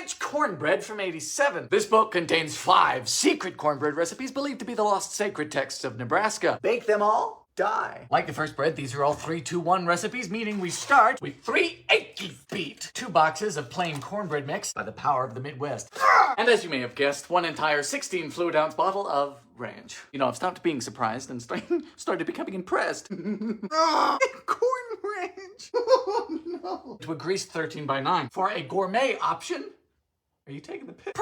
ranch cornbread from '87. This book contains 5 secret cornbread recipes believed to be the lost sacred texts of Nebraska. Bake them all, die. Like the first bread, these are all 3-2-1 recipes, meaning we start with 3 achy feet, 2 boxes of plain cornbread mix by the power of the Midwest. And as you may have guessed, 1 entire 16 fluid ounce bottle of ranch. You know, I've stopped being surprised and started becoming impressed. Corn ranch. Oh no. To a greased 13 by 9. For a gourmet option, are you taking the piss?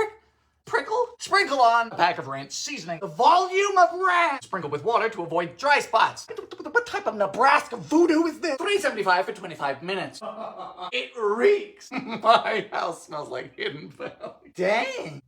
Sprinkle on a pack of ranch seasoning. The volume of ranch. Sprinkle with water to avoid dry spots. What type of Nebraska voodoo is this? $3.75 for 25 minutes. It reeks. My house smells like Hidden Valley. Dang.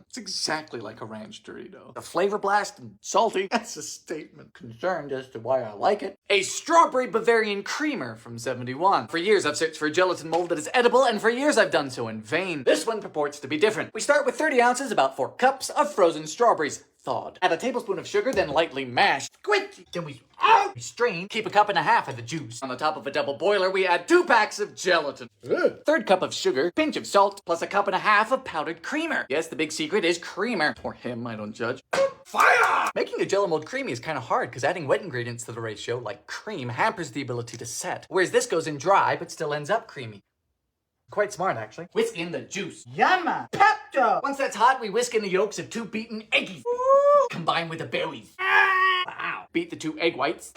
It's exactly like a ranch Dorito. The flavor blast and salty. That's a statement. Concerned as to why I like it. A strawberry Bavarian creamer from '71. For years I've searched for a gelatin mold that is edible, and for years I've done so in vain. This one purports to be different. We start with 30 ounces, about 4 cups of frozen strawberries. Thawed. Add a tablespoon of sugar, then lightly mashed. Squid. Then we strain. Keep a 1.5 cups of the juice. On the top of a double boiler, we add 2 packs of gelatin. 1/3 cup of sugar, pinch of salt, plus a 1.5 cups of powdered creamer. Yes, the big secret is creamer. Or him, I don't judge. Fire! Making a Jell-O mold creamy is kind of hard because adding wet ingredients to the ratio, like cream, hampers the ability to set. Whereas this goes in dry, but still ends up creamy. Quite smart, actually. Whisk in the juice. Yumma! Pepto! Once that's hot, we whisk in the yolks of 2 beaten eggies. Combine with the berries. Wow. Beat the 2 egg whites.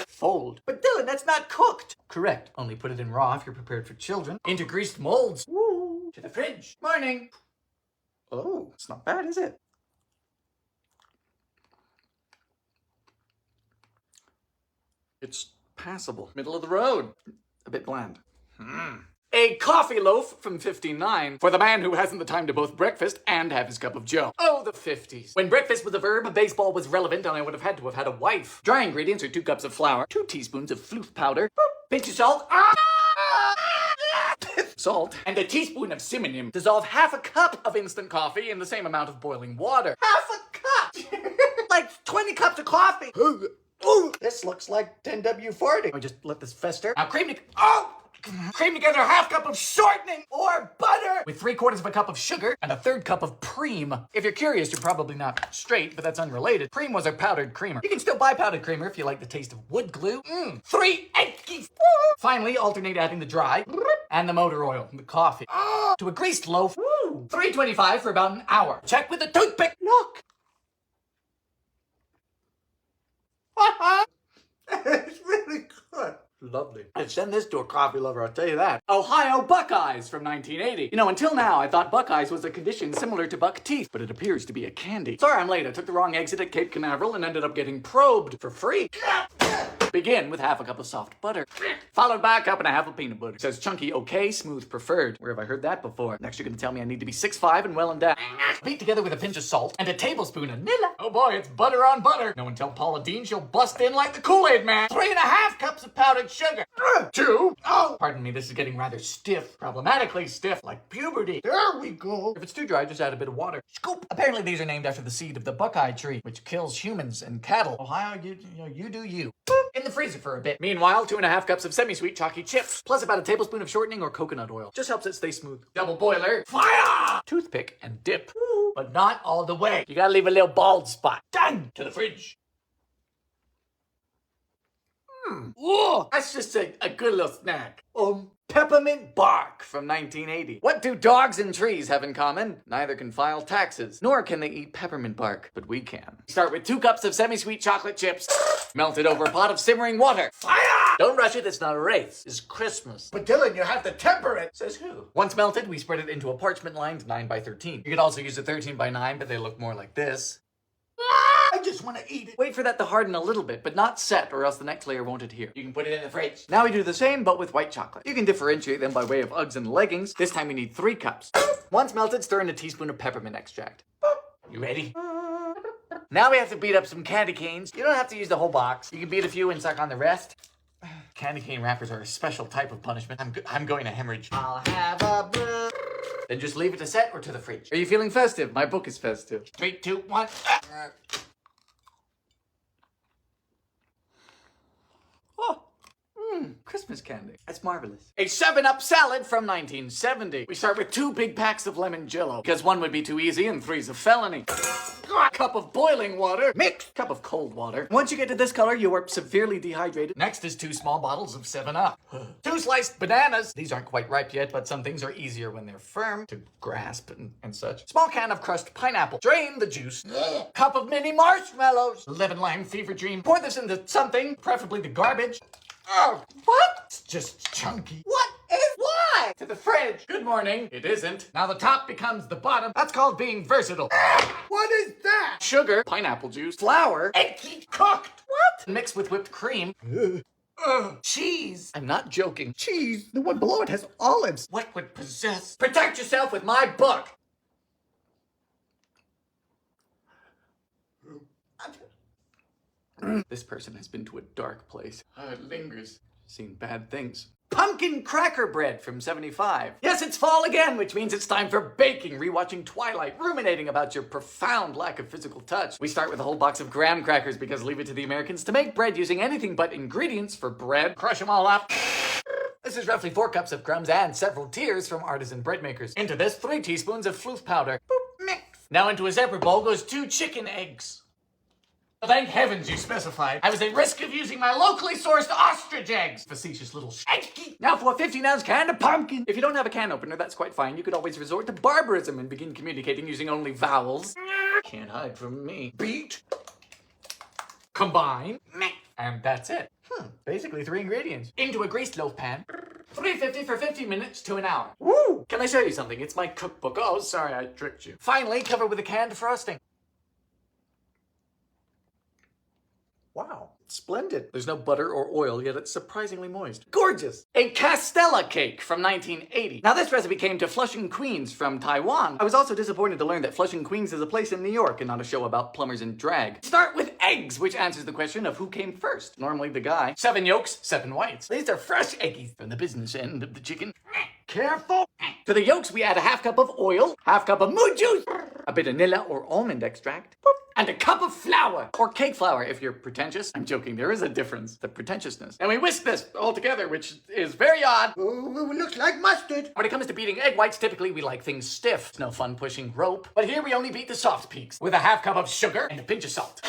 Fold. But Dylan, that's not cooked. Correct. Only put it in raw if you're prepared for children. Into greased molds. Woo. To the fridge. Morning. Oh, it's not bad, is it? It's passable. Middle of the road. A bit bland. A coffee loaf from '59 for the man who hasn't the time to both breakfast and have his cup of joe. Oh, the '50s. When breakfast was a verb, baseball was relevant, and I would have had to have had a wife. Dry ingredients are 2 cups of flour, 2 teaspoons of floof powder, pinch of salt, salt, and a teaspoon of cinnamon. Dissolve 1/2 cup of instant coffee in the same amount of boiling water. 1/2 cup! Like 20 cups of coffee! Ooh, this looks like 10W40. I just let this fester. Now cream together 1/2 cup of shortening or butter with 3/4 cup of sugar and a 1/3 cup of cream. If you're curious, you're probably not straight, but that's unrelated. Cream was a powdered creamer. You can still buy powdered creamer if you like the taste of wood glue. 3 eggs. Finally, alternate adding the dry and the motor oil and the coffee to a greased loaf. $3.25 for about an hour. Check with a toothpick. Look. It's really good. Lovely. I'd send this to a coffee lover, I'll tell you that. Ohio Buckeyes from 1980. You know, until now, I thought Buckeyes was a condition similar to buck teeth, but it appears to be a candy. Sorry I'm late. I took the wrong exit at Cape Canaveral and ended up getting probed for free. Begin with 1/2 cup of soft butter, followed by 1.5 cups of peanut butter. It says chunky okay, smooth preferred. Where have I heard that before? Next you're gonna tell me I need to be 6'5" and well endowed. Beat together with a pinch of salt and a tablespoon of vanilla. Oh boy, it's butter on butter. No one tell Paula Dean she'll bust in like the Kool-Aid man. 3.5 cups of powdered sugar. 2. Oh, pardon me, this is getting rather stiff. Problematically stiff, like puberty. There we go. If it's too dry, just add a bit of water. Scoop. Apparently these are named after the seed of the buckeye tree, which kills humans and cattle. Ohio, you do you. In the freezer for a bit. Meanwhile, 2.5 cups of semi-sweet chalky chips, plus about a tablespoon of shortening or coconut oil. Just helps it stay smooth. Double boiler. Fire! Toothpick and dip. But not all the way. You gotta leave a little bald spot. Done! To the fridge. Whoa, that's just a good little snack. Peppermint bark from 1980. What do dogs and trees have in common? Neither can file taxes, nor can they eat peppermint bark, but we can. Start with 2 cups of semi-sweet chocolate chips, melted over a pot of simmering water. Fire! Don't rush it, it's not a race. It's Christmas. But Dylan, you have to temper it. Says who? Once melted, we spread it into a parchment-lined 9x13. You could also use a 13x9, but they look more like this. I just want to eat it. Wait for that to harden a little bit, but not set, or else the next layer won't adhere. You can put it in the fridge. Now we do the same, but with white chocolate. You can differentiate them by way of Uggs and leggings. This time we need 3 cups. Once melted, stir in a teaspoon of peppermint extract. You ready? Now we have to beat up some candy canes. You don't have to use the whole box. You can beat a few and suck on the rest. Candy cane wrappers are a special type of punishment. I'm going to hemorrhage. I'll have a Then just leave it to set or to the fridge. Are you feeling festive? My book is festive. 3, 2, 1. Oh. Christmas candy. That's marvelous. A 7-Up salad from 1970. We start with 2 big packs of lemon Jell-O, because 1 would be too easy and 3's a felony. Cup of boiling water, mixed cup of cold water. Once you get to this color, you are severely dehydrated. Next is 2 small bottles of 7-Up. 2 sliced bananas. These aren't quite ripe yet, but some things are easier when they're firm to grasp and such. Small can of crushed pineapple. Drain the juice. Cup of mini marshmallows. 11 lime fever dream. Pour this into something, preferably the garbage. Oh, what? It's just chunky. What is why? To the fridge. Good morning. It isn't. Now the top becomes the bottom. That's called being versatile. What is that? Sugar, pineapple juice, flour, egg cooked. What? Mixed with whipped cream. Cheese. I'm not joking. Cheese. The one below it has olives. What would possess? Protect yourself with my book. This person has been to a dark place. It lingers. Seen bad things. Pumpkin cracker bread from 75. Yes, it's fall again, which means it's time for baking, rewatching Twilight, ruminating about your profound lack of physical touch. We start with a whole box of graham crackers because leave it to the Americans to make bread using anything but ingredients for bread. Crush them all up. This is roughly 4 cups of crumbs and several tiers from artisan bread makers. Into this, 3 teaspoons of floof powder. Boop, mix. Now into a separate bowl goes 2 chicken eggs. Thank heavens you specified. I was at risk of using my locally sourced ostrich eggs. Facetious little shaky. Now for a 15-ounce can of pumpkin. If you don't have a can opener, that's quite fine. You could always resort to barbarism and begin communicating using only vowels. Can't hide from me. Beat. Combine. And that's it. Basically 3 ingredients. Into a greased loaf pan. 350 for 50 minutes to an hour. Woo! Can I show you something? It's my cookbook. Oh, sorry, I tricked you. Finally, cover with a canned frosting. Wow. Splendid. There's no butter or oil, yet it's surprisingly moist. Gorgeous. A Castella cake from 1980. Now this recipe came to Flushing, Queens from Taiwan. I was also disappointed to learn that Flushing, Queens is a place in New York and not a show about plumbers and drag. Start with eggs, which answers the question of who came first. Normally the guy. 7 yolks, 7 whites. These are fresh eggies from the business end of the chicken. Careful. To the yolks, we add a half cup of oil, half cup of mood juice, a bit of vanilla or almond extract, and a cup of flour, or cake flour if you're pretentious. I'm joking, there is a difference, the pretentiousness. And we whisk this all together, which is very odd. Ooh, looks like mustard. When it comes to beating egg whites, typically we like things stiff. It's no fun pushing rope. But here we only beat the soft peaks with a half cup of sugar and a pinch of salt.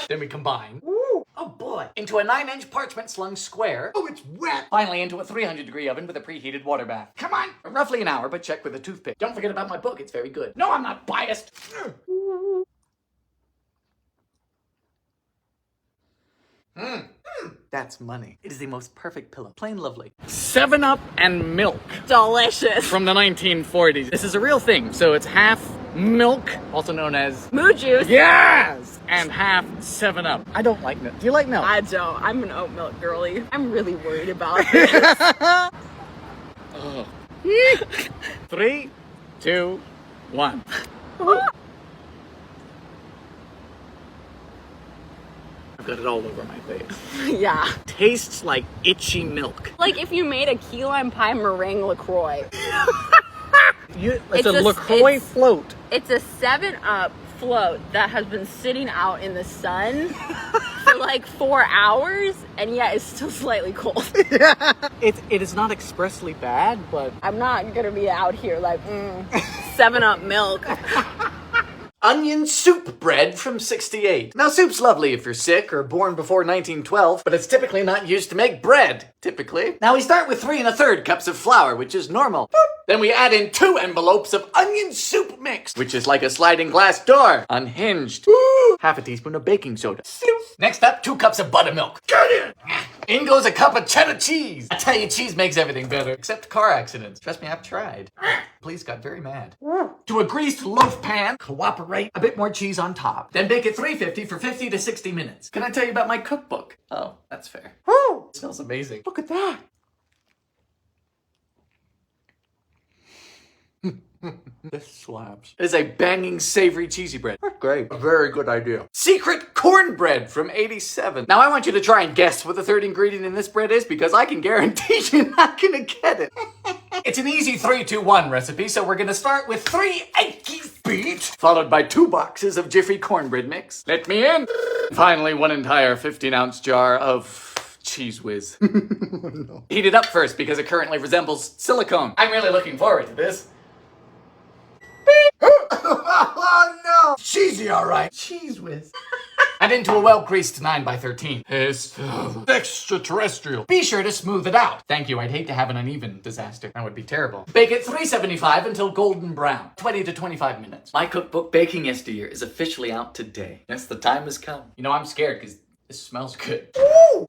Then we combine. Ooh. Oh boy. Into a 9-inch parchment slung square. Oh, it's wet. Finally into a 300-degree oven with a preheated water bath. Come on. Roughly an hour, but check with a toothpick. Don't forget about my book, it's very good. No, I'm not biased. That's money. It is the most perfect pillow. Plain lovely. 7-Up and milk. Delicious. From the 1940s. This is a real thing. So it's half milk, also known as mood juice. Yes! And half 7-Up. I don't like milk. Do you like milk? I don't. I'm an oat milk girly. I'm really worried about this. Oh. 3, 2, 1. I've got it all over my face. Yeah. Tastes like itchy milk. Like if you made a key lime pie meringue LaCroix. It's a LaCroix float. It's a 7-Up float that has been sitting out in the sun for like 4 hours, and yet it's still slightly cold. Yeah. It is not expressly bad, but I'm not gonna be out here like 7-Up milk. Onion soup bread from 68. Now soup's lovely if you're sick or born before 1912, but it's typically not used to make bread. Typically. Now we start with 3 1/3 cups of flour, which is normal. Then we add in 2 envelopes of onion soup mix, which is like a sliding glass door, unhinged. Half a teaspoon of baking soda. Next up, 2 cups of buttermilk. Get in! In goes a cup of cheddar cheese. I tell you, cheese makes everything better, except car accidents. Trust me, I've tried. Police got very mad. To a greased loaf pan, cooperate, a bit more cheese on top. Then bake at 350 for 50 to 60 minutes. Can I tell you about my cookbook? Oh, that's fair. It smells amazing. Look at that. This slaps. It is a banging, savory, cheesy bread. Great. A very good idea. Secret cornbread from 87. Now I want you to try and guess what the 3rd ingredient in this bread is, because I can guarantee you're not gonna get it. It's an easy 3-2-1 recipe, so we're gonna start with 3 eggs beat, followed by 2 boxes of Jiffy cornbread mix. Let me in. Finally, 1 entire 15-ounce jar of Cheese whiz. No. Heat it up first because it currently resembles silicone. I'm really looking forward to this. Oh no! Cheesy, alright. Cheese whiz. And into a well-greased 9x13. It's extraterrestrial. Be sure to smooth it out. Thank you, I'd hate to have an uneven disaster. That would be terrible. Bake it 375 until golden brown. 20 to 25 minutes. My cookbook, Baking Yesteryear, is officially out today. Yes, the time has come. You know, I'm scared because this smells good. Woo!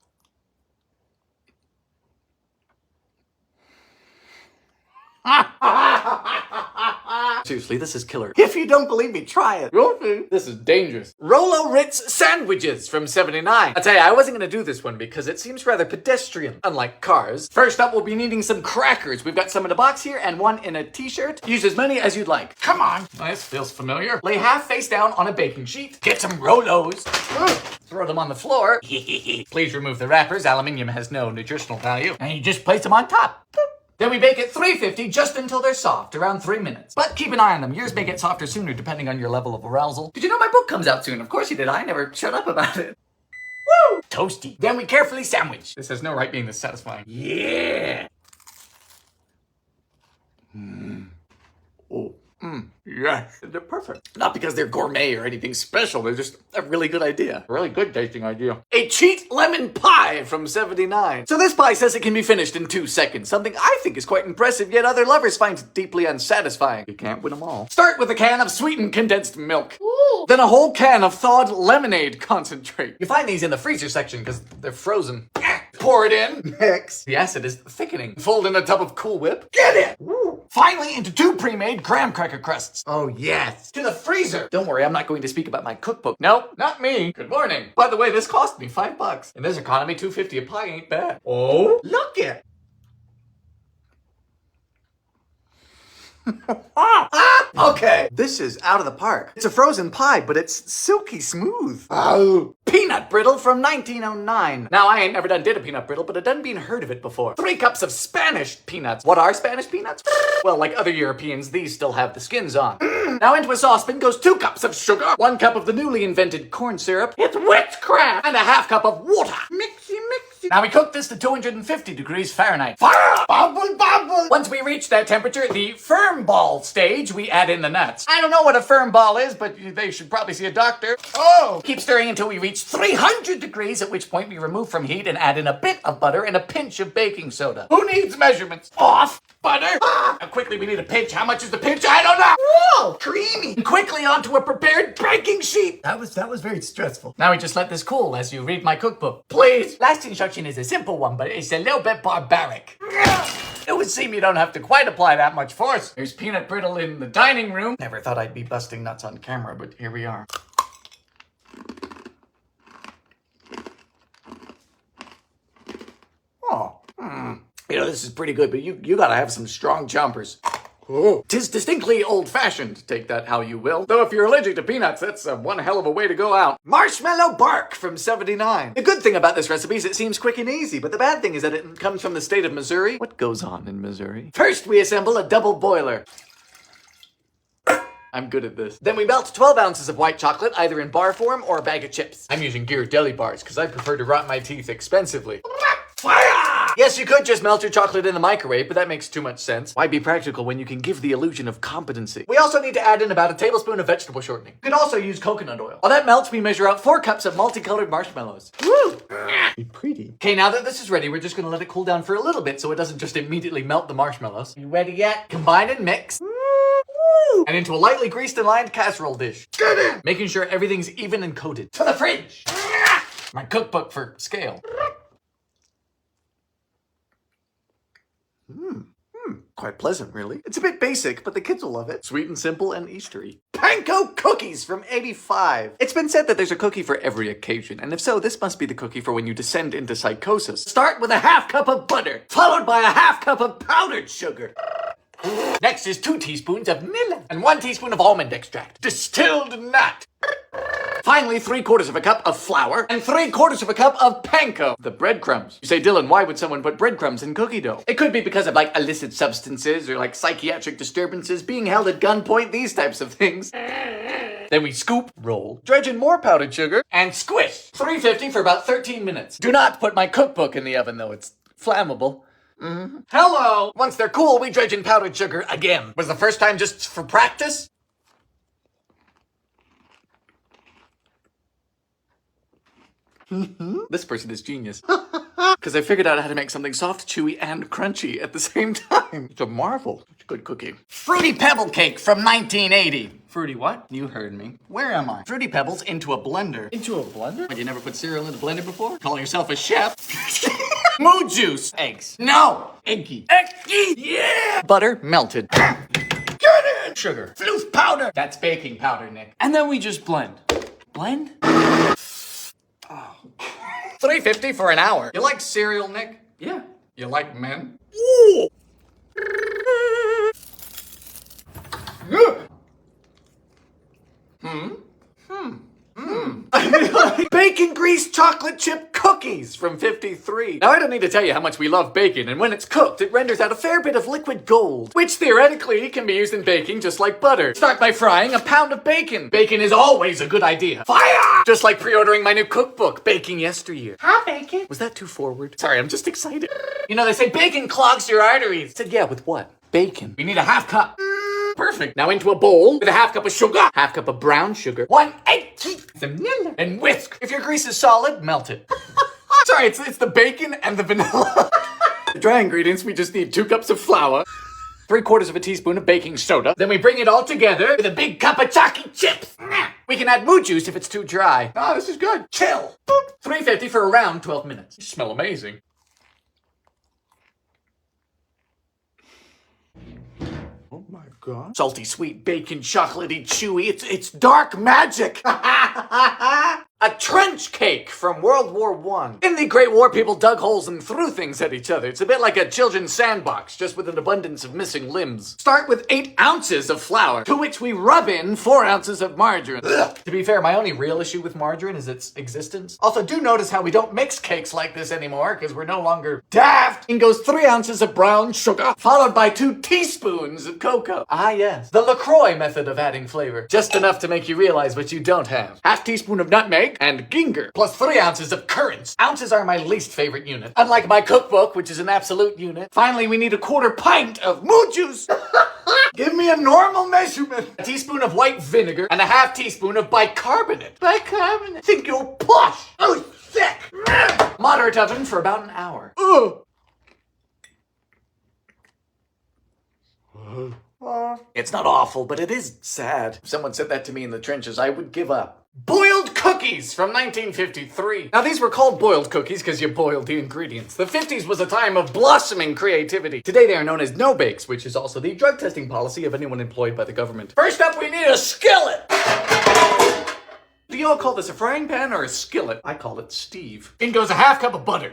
Seriously, this is killer. If you don't believe me, try it. You'll see. This is dangerous. Rolo Ritz sandwiches from 79. I'll tell you, I wasn't gonna do this one because it seems rather pedestrian, unlike cars. First up, we'll be needing some crackers. We've got some in a box here and one in a t-shirt. Use as many as you'd like. Come on. This feels familiar. Lay half face down on a baking sheet. Get some Rolos. Throw them on the floor. Please remove the wrappers. Aluminium has no nutritional value. And you just place them on top. Then we bake at 350 just until they're soft, around 3 minutes. But keep an eye on them. Yours may get softer sooner depending on your level of arousal. Did you know my book comes out soon? Of course you did. I never shut up about it. Woo! Toasty. Then we carefully sandwich. This has no right being this satisfying. Yeah! Yes, they're perfect. Not because they're gourmet or anything special, they're just a really good idea. A really good tasting idea. A cheat lemon pie from 79. So this pie says it can be finished in 2 seconds, something I think is quite impressive, yet other lovers find deeply unsatisfying. You can't win them all. Start with a can of sweetened condensed milk. Ooh. Then a whole can of thawed lemonade concentrate. You find these in the freezer section because they're frozen. Pour it in. Next. The acid is thickening. Fold in a tub of Cool Whip. Get it! Woo. Finally, into 2 pre-made graham cracker crusts. Oh, yes. To the freezer. Don't worry, I'm not going to speak about my cookbook. Nope, not me. Good morning. By the way, this cost me $5. In this economy, $2.50 a pie ain't bad. Oh, look it. Okay. This is out of the park. It's a frozen pie, but it's silky smooth. Oh. Peanut brittle from 1909. Now, I ain't never did a peanut brittle, but I done been heard of it before. 3 cups of Spanish peanuts. What are Spanish peanuts? Well, like other Europeans, these still have the skins on. Now into a saucepan goes 2 cups of sugar, 1 cup of the newly invented corn syrup, it's witchcraft, and a ½ cup of water. Mixy, mixy. Now we cook this to 250 degrees Fahrenheit. Fire! Bubble, bubble! Once we reach that temperature, the firm ball stage, we add in the nuts. I don't know what a firm ball is, but they should probably see a doctor. Oh! Keep stirring until we reach 300 degrees, at which point we remove from heat and add in a bit of butter and a pinch of baking soda. Who needs measurements? Off! Butter! Now quickly we need a pinch. How much is the pinch? I don't know! Whoa! Creamy! And quickly onto a prepared baking sheet! That was very stressful. Now we just let this cool as you read my cookbook. Please! Last instruction is a simple one, but it's a little bit barbaric. It would seem you don't have to quite apply that much force. There's peanut brittle in the dining room. Never thought I'd be busting nuts on camera, but here we are. Oh, You know, this is pretty good, but you gotta have some strong chompers. Oh. 'Tis distinctly old-fashioned, take that how you will. Though if you're allergic to peanuts, that's one hell of a way to go out. Marshmallow bark from 79. The good thing about this recipe is it seems quick and easy, but the bad thing is that it comes from the state of Missouri. What goes on in Missouri? First, we assemble a double boiler. I'm good at this. Then we melt 12 ounces of white chocolate, either in bar form or a bag of chips. I'm using Ghirardelli bars, because I prefer to rot my teeth expensively. Fire! Yes, you could just melt your chocolate in the microwave, but that makes too much sense. Why be practical when you can give the illusion of competency? We also need to add in about a tablespoon of vegetable shortening. You could also use coconut oil. While that melts, we measure out 4 cups of multicolored marshmallows. Woo! Be pretty. Okay, now that this is ready, we're just gonna let it cool down for a little bit so it doesn't just immediately melt the marshmallows. You ready yet? Combine and mix. And into a lightly greased and lined casserole dish. Get in! Making sure everything's even and coated. To the fridge! My cookbook for scale. Quite pleasant, really. It's a bit basic, but the kids will love it. Sweet and simple and Eastery. Panko cookies from 85. It's been said that there's a cookie for every occasion, and if so, this must be the cookie for when you descend into psychosis. Start with a ½ cup of butter, followed by a ½ cup of powdered sugar. Next is 2 teaspoons of vanilla and 1 teaspoon of almond extract. Distilled nut. Finally, 3/4 of a cup of flour and 3/4 of a cup of panko. The breadcrumbs. You say, Dylan, why would someone put breadcrumbs in cookie dough? It could be because of like illicit substances or like psychiatric disturbances, being held at gunpoint, these types of things. Then we scoop, roll, dredge in more powdered sugar, and squish. 350 for about 13 minutes. Do not put my cookbook in the oven though, it's flammable. Hello! Once they're cool, we dredge in powdered sugar again. Was the first time just for practice? This person is genius. Because I figured out how to make something soft, chewy, and crunchy at the same time. It's a marvel. It's good cooking. Fruity Pebble Cake from 1980. Fruity what? You heard me. Where am I? Fruity Pebbles into a blender. Into a blender? But you never put cereal in a blender before? Calling yourself a chef? Moo juice. Eggs. No. Eggy. Eggy. Yeah. Butter melted. Get it. Sugar. Floof powder. That's baking powder, Nick. And then we just blend. Blend? $3.50 for an hour. You like cereal, Nick? Yeah. You like men? Ooh. Bacon grease chocolate chip cookies from 53. Now I don't need to tell you how much we love bacon, and when it's cooked, it renders out a fair bit of liquid gold, which theoretically can be used in baking just like butter. Start by frying a pound of bacon. Bacon is always a good idea. Fire! Just like pre-ordering my new cookbook, Baking Yesteryear. Hi, bacon. Was that too forward? Sorry, I'm just excited. You know, they say bacon clogs your arteries. I said, yeah, with what? Bacon. We need a half cup. Perfect. Now into a bowl with a half cup of sugar, half cup of brown sugar, 1 egg, vanilla, and whisk. If your grease is solid, melt it. Sorry, it's the bacon and the vanilla. The dry ingredients, we just need 2 cups of flour, 3/4 of a teaspoon of baking soda. Then we bring it all together with a big cup of chalky chips. We can add moo juice if it's too dry. Oh, this is good. Chill. Boop. $3.50 for around 12 minutes. You smell amazing. Oh my God. Salty, sweet, bacon, chocolatey, chewy. It's dark magic. A trench cake from World War I. In the Great War, people dug holes and threw things at each other. It's a bit like a children's sandbox, just with an abundance of missing limbs. Start with 8 ounces of flour, to which we rub in 4 ounces of margarine. Ugh. To be fair, my only real issue with margarine is its existence. Also, do notice how we don't mix cakes like this anymore, because we're no longer daft. In goes 3 ounces of brown sugar, followed by 2 teaspoons of cocoa. Ah, yes. The LaCroix method of adding flavor. Just enough to make you realize what you don't have. Half teaspoon of nutmeg, and ginger, plus 3 ounces of currants. Ounces are my least favorite unit, unlike my cookbook, which is an absolute unit. Finally, we need a 1/4 pint of moo juice. Give me a normal measurement. A teaspoon of white vinegar and a half teaspoon of bicarbonate. Bicarbonate? Think you're plush. Oh, sick. Moderate oven for about an hour. Ugh. It's not awful, but it is sad. If someone said that to me in the trenches, I would give up. Boiled cookies from 1953. Now these were called boiled cookies because you boiled the ingredients. The 50s was a time of blossoming creativity. Today they are known as no-bakes, which is also the drug testing policy of anyone employed by the government. First up, we need a skillet. Do you all call this a frying pan or a skillet? I call it Steve. In goes a half cup of butter.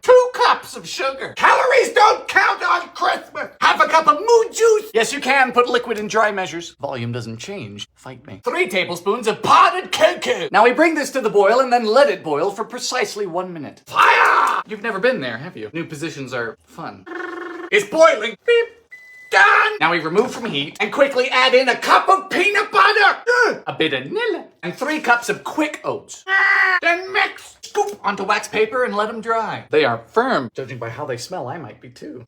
2 cups of sugar. Calories don't count on Christmas. Half a cup of moo juice. Yes, you can put liquid in dry measures. Volume doesn't change. Fight me. 3 tablespoons of potted cocoa. Now we bring this to the boil and then let it boil for precisely 1 minute. Fire! You've never been there, have you? New positions are fun. It's boiling. Beep. Done! Now we remove from heat and quickly add in a cup of peanut butter, a bit of vanilla, and 3 cups of quick oats. Then mix. Scoop onto wax paper and let them dry. They are firm. Judging by how they smell, I might be too.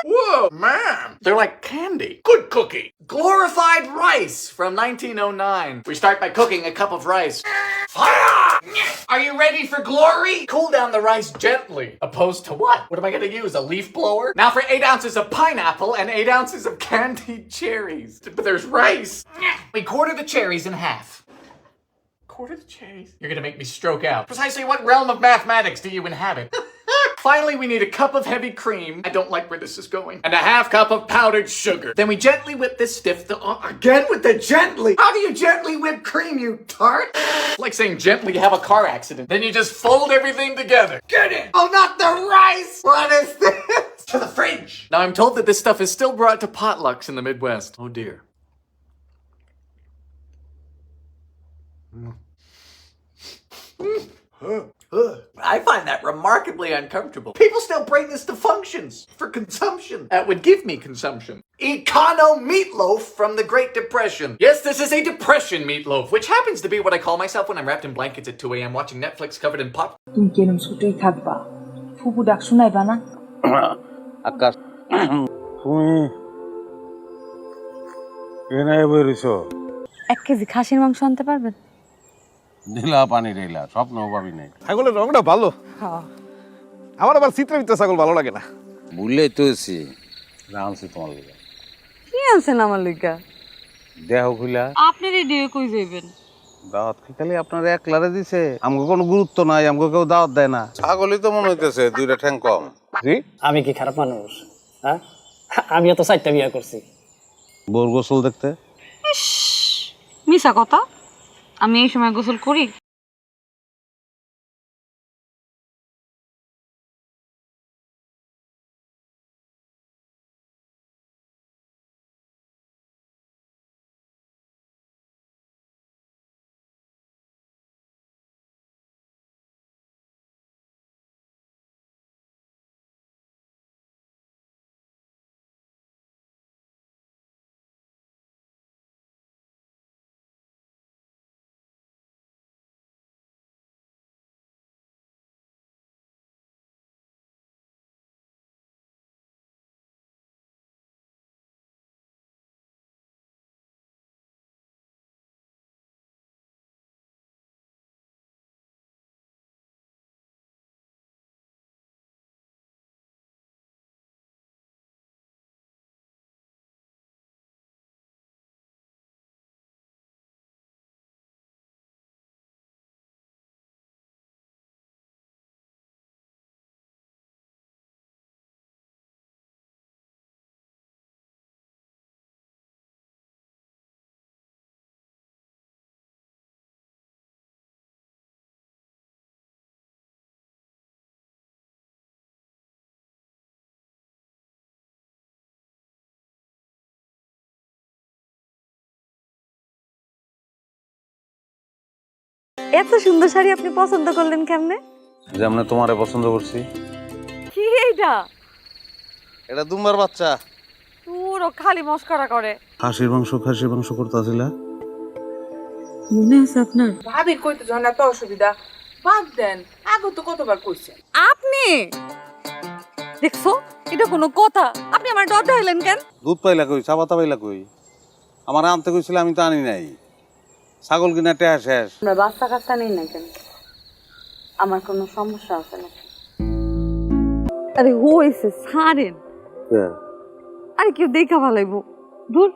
Whoa, man! They're like candy. Good cookie. Glorified rice from 1909. We start by cooking a cup of rice. Fire! Are you ready for glory? Cool down the rice gently. Opposed to what? What am I gonna use, a leaf blower? Now for 8 ounces of pineapple and 8 ounces of candied cherries. But there's rice. We quarter the cherries in half. Quarter the cherries? You're gonna make me stroke out. Precisely what realm of mathematics do you inhabit? Finally, we need a cup of heavy cream. I don't like where this is going. And a half cup of powdered sugar. Then we gently whip this stiff again with the gently. How do you gently whip cream, you tart? It's like saying gently have a car accident. Then you just fold everything together. Get in. Oh, not the rice. What is this? To the fridge. Now I'm told that this stuff is still brought to potlucks in the Midwest. Oh dear. I find that remarkably uncomfortable. People still bring this to functions for consumption. That would give me consumption. Econo meatloaf from the Great Depression. Yes, this is a depression meatloaf, which happens to be what I call myself when I'm wrapped in blankets at 2 a.m. watching Netflix covered in pop. তুমি কেরম ছোটই থাকবা ফুপু ডাক শোনাইবা না আকাশ তুমি এনে বেরিয়েছো 1 KG খাসির মাংস আনতে পারবেন? ঢিলা পানি ঢিলা স্বপ্ন পাবি নাই ছাগলের রংটা ভালো। আমার আবার চিত্রামিত্র ছাগল ভালো লাগে না। ভুললেই তো এসি রামছি তোমার লিগা কি আনছেন আমার লইগা? দেহ খুলা আপনি রেডি হয়ে কই যাইবেন? দাওয়াত কি খালি আপনার একলারে দিছে? আমাকে কোনো গুরুত্ব নাই, আমাকে কেউ দাওয়াত দেয় না। ছাগলই তো মনে হইতেছে 2টা ঠ্যাং কম। জি আমি কি খারাপ মানুষ? হ্যাঁ, আমিও তো 4টা বিয়ে করছি। বোর গোসল দেখতে মিছা কথা, আমি এই সময় গোসল করি? এত সুন্দর শাড়ি আপনি পছন্দ করলেন কেমনে? যেমনে তোমারে পছন্দ করছি। কি এইটা? এটা দুম্বার বাচ্চা। পুরো খালি মস্করা করে। খাসির মাংস করতেছিলা? মনে আছে আপনার? ভাবির কইতে যখন এত অসুবিধা বাদ দেন, আগে তো কতবার কইছেন। আপনি দেখছো এটা কোনো কথা? আপনি আমার ডর হইলেন কেন? দুধ পাইলা কই, চা পাতা পাইলা কই? আমার আনতে কইছিল, আমি তো আনি নাই। ছাগল কিনা টেহা শেষ। আমরা বাচ্চা কাচ্চা নেই না কেন? আমার কোনো সমস্যা আছে নাকি? আরে হইছে ছাড়েন। আরে কেউ দেখা ভালাইবো দূর।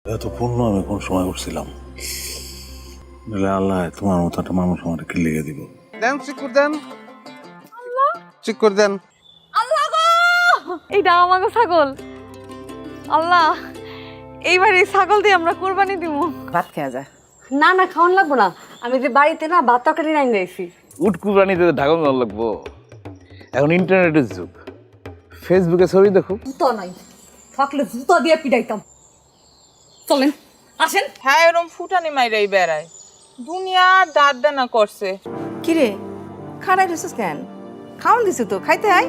এত পূর্ণ আমি কোন সময় করছিলাম? আল্লাহ তোমার মতো একটা মানুষ আমার কি লেগে দিব। দেন চেক করে দেন, চেক করে দেন। আল্লাহ গো, এইটা আমাগো ছাগল। আল্লাহ, এইবার এই ছাগল দিয়ে আমরা কুরবানি দিব। ভাত খেয়া যায় না না, খাওয়ান লাগবো না। আমি যে বাড়িতে না ভাত তরকারি রাইন দিয়েছি। উট কুরবানি দিতে ঢাকা লাগবো। এখন ইন্টারনেটের যুগ, ফেসবুকে ছবি দেখো। জুতো নাই, থাকলে জুতো দিয়ে পিটাইতাম। চলেন আসেন। হ্যাঁ এরম ফুটানি মাইরাই বেড়ায়, দুনিয়া দাঁত দানা করছে। কিরে খাড়াই রেছিস কেন? খাওয়ান দিছি তো, খাইতে আয়।